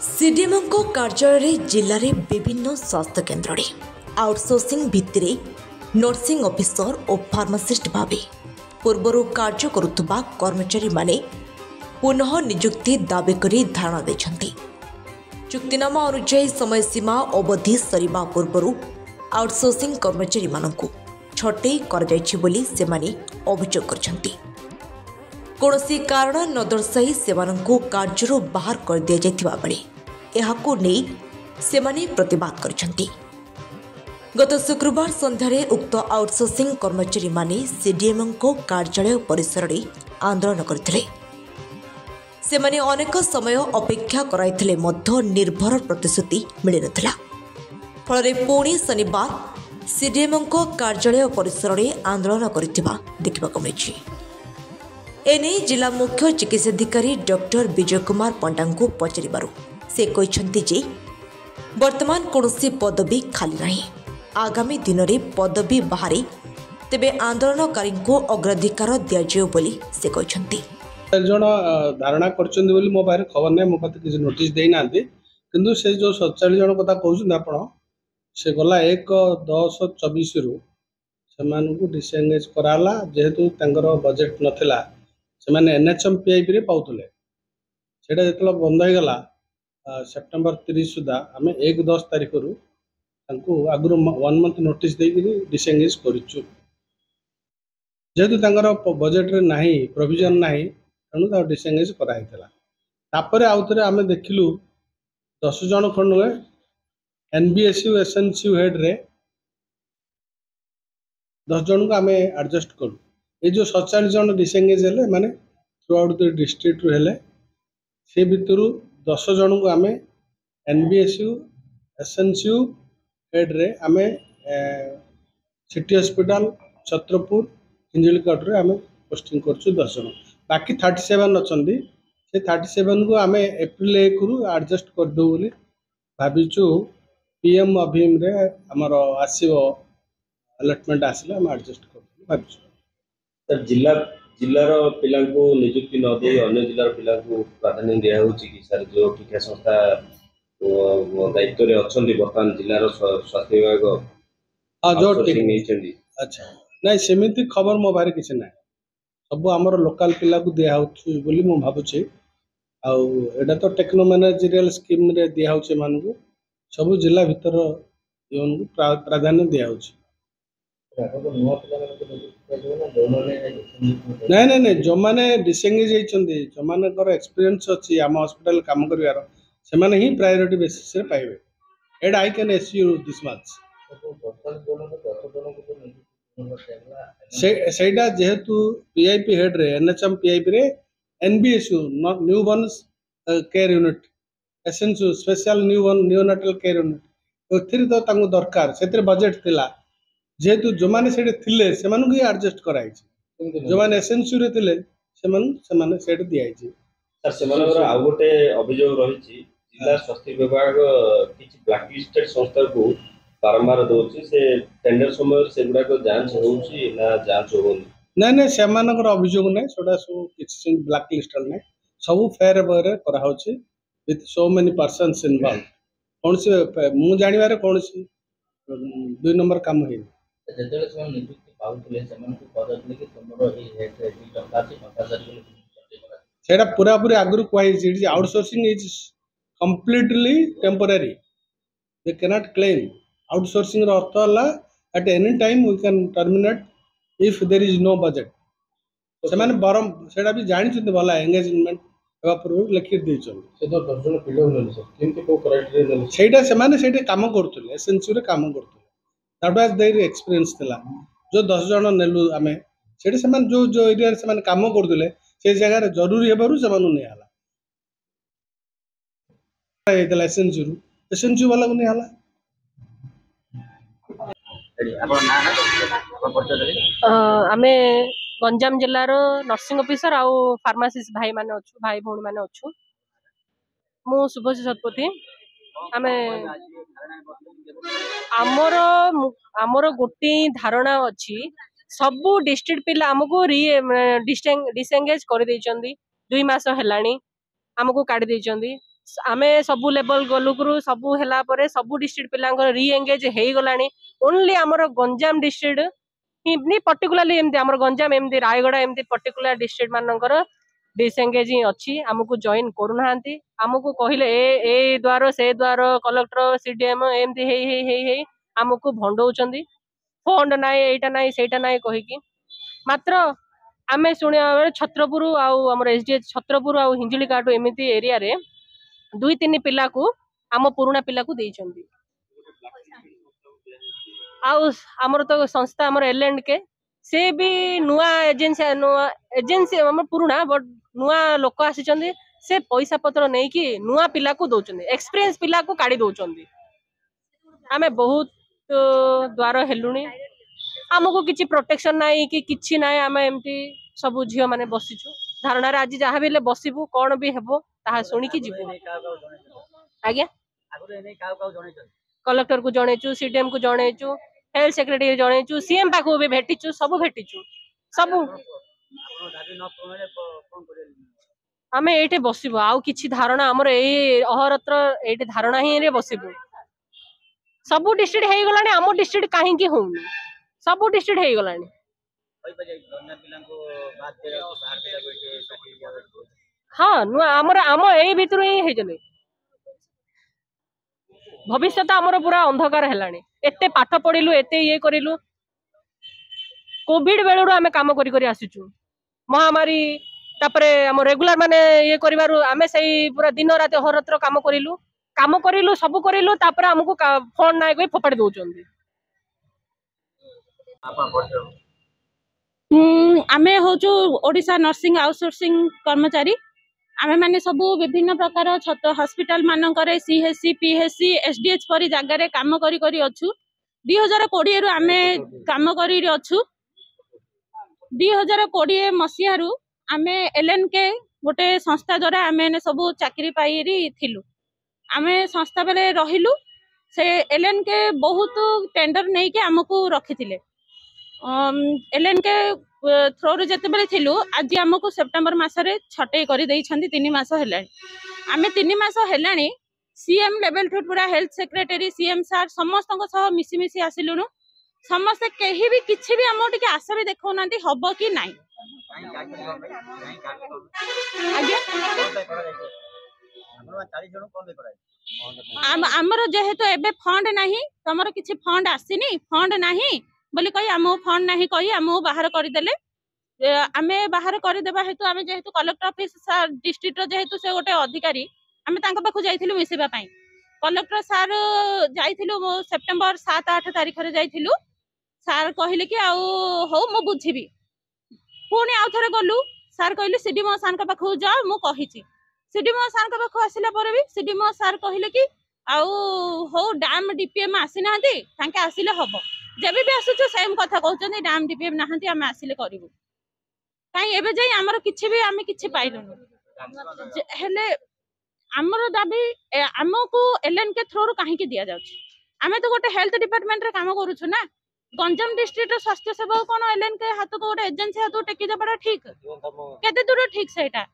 CDMO कार्यालय जिले में विभिन्न स्वास्थ्य केन्द्र आउटसोर्सिंग भित्ति नर्सिंग ऑफिसर और फार्मासिस्ट भाव पूर्वर कार्य करुवा कर्मचारी माने पुनः नियुक्ति दाबी करी धारणा देछंती। चुक्तिनामा अनुसार समय सीमा अवधि सरिबा पूर्वर आउटसोर्सिंग कर्मचारी मानकु छटई कराଯାଇଛି बोली सेमाने अभियोग करछंती। कौनसी कारण न दर्शाई सेमानंकु कार्यर बाहर कर दिया जायतिबा बेले एहाकु नेई सेमाने प्रतिवाद करछंती। गत शुक्रवार संध्यारे उक्त आउटसोर्सिंग कर्मचारी माने सीडीएमओ कार्यालय परिसर में आंदोलन करथिले। सेमाने अनेक समय अपेक्षा कराइथिले मध्य निर्भर प्रतिश्रुति मिल नथिला। फल पुणी शनिवार सीडीएमओ कार्यालय परिसर में आंदोलन करथिबा देखिबाकु मिलिछि। एने जिला मुख्य चिकित्साधिकारी डॉक्टर विजय कुमार पंडा को पचारू से कहते जे वर्तमान कौनसी पदवी खाली नहीं, आगामी दिन में पदवी बाहरी तेबे आंदोलनकारी को अग्राधिकार दिजाव बोली से कहते। जन धारणा करछन्ती बोली मो पारे खबर नै, मो पाते किसी नोटिस देई नांती, किंतु से जो 47 जन कथा कहउछन आपण से गला 1/10/24 रु सेमानकु डिसएंगेज कराला। जेहेतु तांकर बजेट नथिला सेमाने एनएचएम पीआईपी रे पाउतले, सेटा जेतला बंद हो गला सेप्टेम्बर 30 सुधा आमे 1/10 तारिख रु तांको आगु 1 मंथ नोटिस देई डिसएंगेज करिछु। जेहेतु तांकर बजेट रे नाही प्रोविजन नाही तेणु ता डिसएंगेज कराइला। तापर आउथरे आमे देखिलु 10 जन खंड एनबीएसयू एसएनसीयू हेड रे 10 जन को आमे एडजस्ट करू। ये जो 47 जन डिसएंगेज हेले माने थ्रू आउट द डिस्ट्रिक्ट रु हेले, से भितरु 10 जन को आमे एनबीएसयू एसएनसीयू हेड रे आमे सिटी हॉस्पिटल छत्रपुर हिंजिलकट रे आमे पोस्टिंग करछु 10 जन। बाकी 37 अछंदी, से 37 को आमे अप्रैल 1 रु एडजस्ट कर दो बोली भाबिछु। पीएम अभिम रे हमर आसीबो अलॉटमेंट आसिला हम एडजस्ट कर भाबिछु। सर जिल्लार पिला को नियुक्ति न दे अन्य जिल्लार पिला को प्राधान्य दिया होची कि सर जो टीका संस्था दायित्व रे अछंदी वर्तमान जिल्लार स्वास्थ्य विभाग जो टीका। अच्छा नहीं सेमिति खबर मो बारे किछ ना, सब आमर लोकल पिला को दिया होची बोली मो भाबुची। आ एडा तो टेक्नो मैनेजरियल स्कीम रे दिया होची मानकु सब जिला भीतर योन को प्राधान्य दिया होची। नहीं नहीं नहीं जो माने डिसएंगेज होइचंदी, जो मानकर एक्सपीरियंस अछि आम हॉस्पिटल काम करिवार से माने ही प्रायोरिटी बेसिस रे पाइबे। And I can assure this much. सेटा जेहेतु पीआईपी हेड रे एनएचएम पीआईपी रे NBSU newborns care unit SNCU special neonatal care unit ओथिर तो तांगु दरकार सेतिर बजेट थिला। जेहेतु जो माने सेठी थिले सेमानु की एडजस्ट कराई छि, जो माने एसएनसीयू रे थिले सेमाने सेठ दियाई छि। सर सेमानकर आ गोटे अभियोग रही छि जिला स्वास्थ्य विभाग किछि ब्लैक लिस्टेड संस्था को बारंबार दोछि, से टेंडर समय से गुडा को जांच होउछि ना जांच होउनी। नहीं नहीं सेमानकर अभियोग नै, सोडा सो किछि ब्लैक लिस्टेड नै, सब फेयर वे करा होछि with so many persons involve. कौन से मु जानिबारे कौन से 2 नंबर काम हे जेतेले से नियुक्ति पाउतले सेमान को पदले कि तमरो ही हेड रे टंका से 5000 को सेटा पूरा पूरी आगु कोइ जे outsourcing is completely temporary, they can not claim. Outsourcing रो अर्थ हला at any time we can terminate if there is no budget. से माने बरम सेटा भी जानि छथि भला एंगेजमेंट एबा पूर्व लिखि दै छन। से तो 10 जन पिलो न सर किंतु को क्राइटेरिया न सेटा से माने सेटे काम करथले, एसेंशियल रे काम करथले, दैट वाज देयर एक्सपीरियंस थिला। जो 10 जन नेलु आमे सेटे से माने जो एरिया से माने काम करथले से जगह रे जरूरी हेबारु से मानु नै हला एतला एसेंशियल वाला को नै हला। आमे गंजाम जिल्लार नर्सिंग ऑफिसर आउ फार्मासिस्ट भाई माने अच्छु, भाई भौणी माने अच्छु। मु शुभश्री शतपथी। आमे आमर गोटे धारणा अच्छी सबू डिस्ट्रिक्ट पिला आमको डिसएंगेज कर 2 मास हेलानी आमको काढ़ी देइचंदी। आमे सबु लेवल गलुकुरु सबु हैला परे सबु डिस्ट्रिक्ट पिलांकर री एंगेज हेई गलानी ओनली हमर गंजाम डिस्ट्रिक्ट ही पर्टिकुलरली एमती हमर गंजाम एमती रायगड़ा एमती पर्टिकुलर डिस्ट्रिक्ट मानकर डिसएंगेज ही अच्छी आमको जॉइन करूना आमको कहले ए द्वार से द्वार कलेक्टर सीडीएम एमती हे आमको भंडौचंदी फंड नाई एटा नाई सेटा नाई कहिकी मात्र आमे शुणिया छत्रपुर आम एसडीएच छत्रपुर आ हिंजिली काटू एमती एरिया रे 2-3 पिला को आम पुराना पिला को देइचंदी आमर तो संस्था आमर एलएंड के से भी नुआ एजेंसी आम पुराना बट नुआ लोक आसी से पैसा पत्र नहीं कि नुआ पिला को दौरान एक्सपीरियंस पिला को काढ़ी दौरान आमे बहुत द्वार हेलुनी आमको किसी प्रोटेक्शन नाई कि किछि नाई आमे एमती सब झियो माने बसिछु धारणा आज जहाँ भी बसबू कौन भी हेबो ताहा सुनिकी जीवु आज्ञा कलेक्टर को जणेचु सीडीएम को जणेचु हेल्थ सेक्रेटरी जणेचु सीएम पाखु भी भेटिचु सब भेटिचु सब आमे एठे बसिबु आउ किछि धारणा हमर ए अहरत्र एठे धारणा ही रे बसिबु सब डिस्ट्रिक्ट हे गलानी आम डिस्ट्रिक्ट काहे की होउनी सब डिस्ट्रिक्ट हे गलानी हाँ नुआ आमर आम ए भितर ही हेजले भविष्य आमर पूरा अंधकार हेलानी एते पाठ पढ़िलु एते ये करिलु कोविड बेलू आमे काम करी करी आसीचु महामारी तापरे हम रेगुलर माने ये करिवारु आमे सही पूरा दिन रात अहरत्र काम करिलु सब करिलु तापरे हमको फोन नाय कोई फोपाड़ी दउचंदी आमे होचु ओडिशा नर्सिंग आउटसोर्सिंग कर्मचारी आमे माने सबु विभिन्न प्रकार हॉस्पिटल मानकरे सीएचसी पीएचसी एसडीएच परी जगह काम करी करी अछु 2020 रु आमे काम करी अछु 2020 मसिया रु आमे एलएनके गोटे संस्था द्वारा आमे सबु चाकरी पाइरी थिलु आमे संस्था बेले रहिलु से एलएनके बहुत टेंडर नहीं के हमको रखिथिले एलएनके थ्रो रे जते बेले थिलु आज हमको सेप्टेम्बर मासरे छटई करी देई छंदी 3 मास हेलानी आमे 3 मास हेलानी सीएम लेवल टू पूरा हेल्थ सेक्रेटरी सीएम सर समस्त सह मिसी मिसी आसिलुनु समस्त केही भी किछि भी हमो टिके आशा भी देखौ नांती हबो कि नाही आमर जेहेतु एबे फंड नाही तमर किछि फंड आसीनी फंड नाही बोली कही आम फंड नाही कही आम बाहर करदेले आमे बाहर करदेबा हेतु आमे जेहेतु कलेक्टर ऑफिस डिस्ट्रिक्ट जेहेतु से गोटे अधिकारी आमे तांका पाखु जाइथिलु मिसेबा पई कलेक्टर सर जाइथिलु सेप्टेम्बर 7-8 तारिख रे जाइथिलु सर कहले कि आउ हो मु बुझिबी पुणी आउ थरे गलु सर कहले सीडीमो सर का पाखु जा मु कहिछि सीडीमो सर का पाखु आसिला पर भी सीडीमो सर कहले कि आउ हो डैम डीपीएम आसी नांती तांके आसिले हबो जेबे भी आसुछु सेम कथा कहउछन डैम डीपीएम नाहंती आमे आसिले करिवु काई एबे जाई हमर किछि भी आमे किछि पाइलुनु हेले हमर दाबी हमको एलएनके थ्रू रो काहे के दिया जाउछ आमे तो गोटे हेल्थ डिपार्टमेंट रे काम करूछु ना गंजाम डिस्ट्रिक्ट स्वास्थ्य सेवा कोन एलएनके हाथ को गोटे एजेंसी हाथ टेकी जबड़ा ठीक केते दूर ठीक सेटा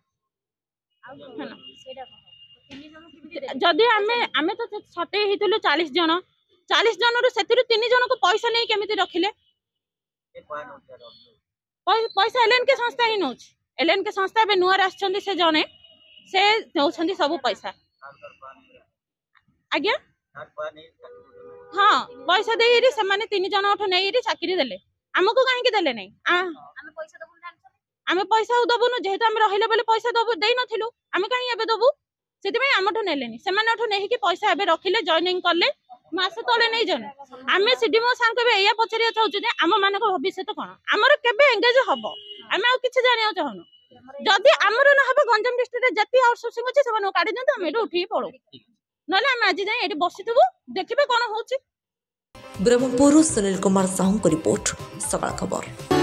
जदि आमे तो छटे हितलु 40 जन रो सेतिरु 3 जन को पैसा नै केमिति रखिले पैसा एलएनके संस्था ही नोछ एलएनके संस्था बे नुआर आछंदी से जने से नौछंदी सब पैसा आज्ञा हाँ पैसा देइरी से माने 3 जन उठ नेइरी चाकरी देले हमको काहे के देले नै आमे पैसा दबुनु जेहेतु हम रहिले बेले पैसा दबु देइ नथिलु आमे काहे एबे दबु सेति भाई हमठो नेलेनी से माने उठ नेहि कि पैसा एबे रखिले जॉइनिंग करले मासे तले नै जन आमे सीडीमो सान के एया पछरिया चाहू जे आम मानक भविष्य तो कोन हमर केबे एंगेज हबो आमे आ किछ जानियो चाहनु जदि हमर न हबे गंजाम डिस्ट्रिक्ट जति आउटसोर्सिंग अछि से काढि दंत हम एठो उठी पळो नले हम आज जाई एठी बसिथबु देखिबे कोन होउची ब्रह्मपुर सुनील कुमार साहू को रिपोर्ट सकाळ खबर।